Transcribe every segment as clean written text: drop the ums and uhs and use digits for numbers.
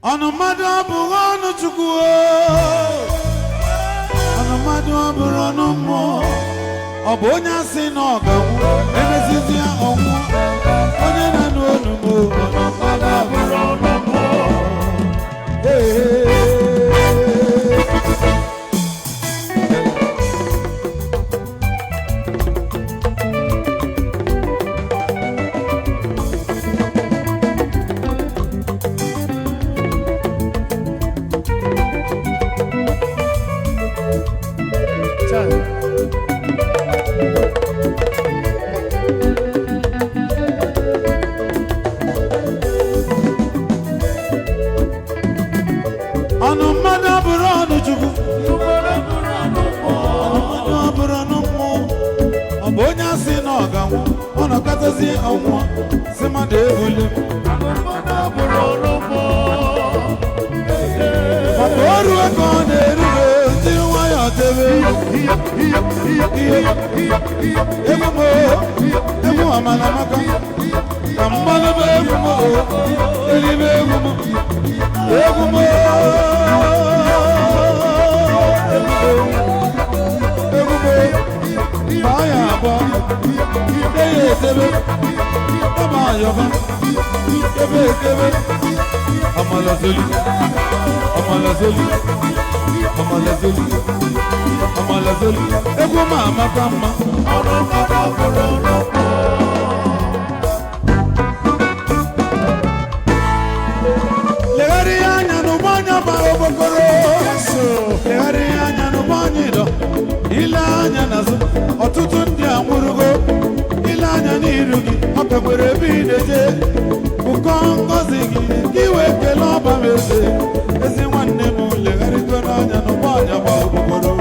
Onu Madu Abugi Onu Chukwu Onu Madu Abugi Onu Mmuo Obu onye asị na ọ ga-anwụ emezizi ya ọnwụ onye na-anụ onu m Onu Madu Abugi Onu Mmuo Onu Madu Abugi Onu Chukwu Onu Madu Abugi Onu Mmuo ọ bụ onye asị na ọ ga-anwụ ọ nọkọtazi ọnwụ si mmadụ ebuli maka o ruo ka ọ na-erube ndị nwayọọ tebe egwu amala maka ka mmadụ bụ egwu m elibe egwu m egwu m Baya abụọ ide ya etebe ọba ayọba ebe ekebe amalazeli amalazeli amalazeli amalazeli egwu ma amaka mma legharị ya anya n'ụgbọ anya ba okpokoro legharị ya anya n'ụgbọ anya ịdọ ile anya n'azụ ọtụtụ ndị anwụrụgo ile anya n'iru gị ọ pekwere ebe ị na-eje ụkọ ngọzi gị ka ị wee kelee ọba m ezi nwanne m legharịgo n'anya n'ụgbọ anya gba okpokoro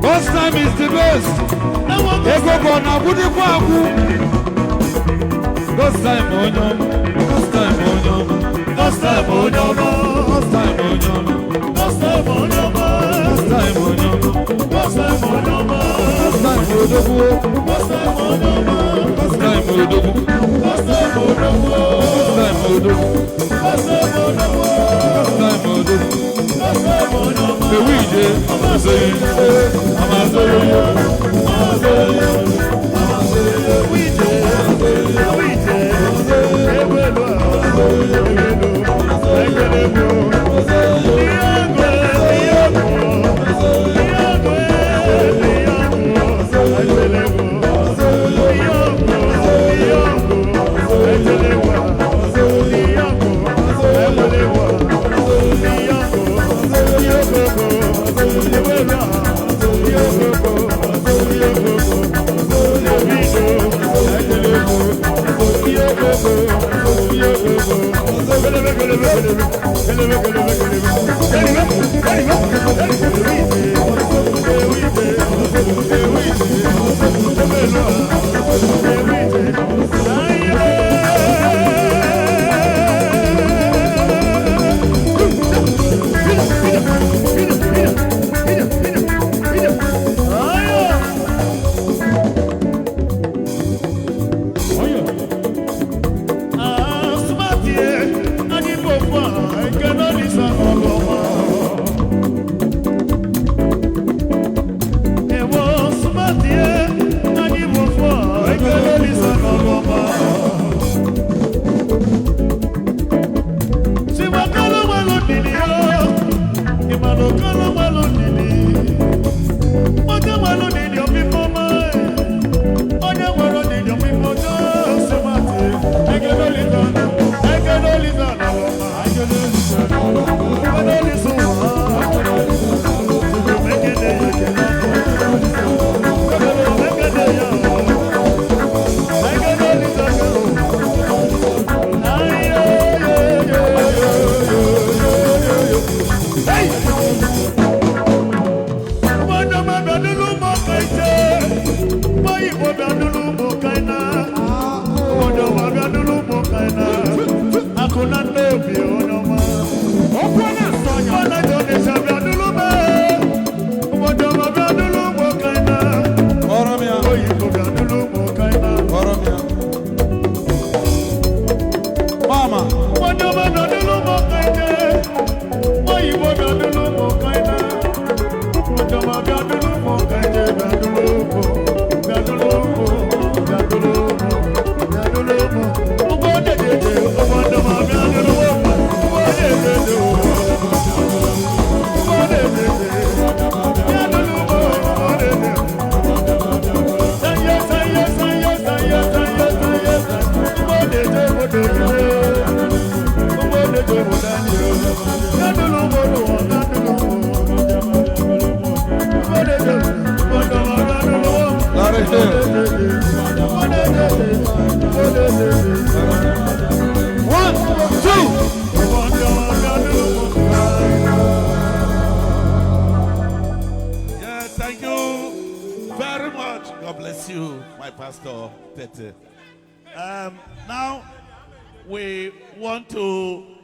First time is the best. Ego Onu Abugi Onu. First time Onu. First time Onu. First time Onu. First time Onu. First time Onu. First time Onu. First time Onu. First time Onu. First time Onu. First time Onu. First time Onu. First time Onu. The weekend, I'm saying, Mama, my pastor, Tete. Now, we want to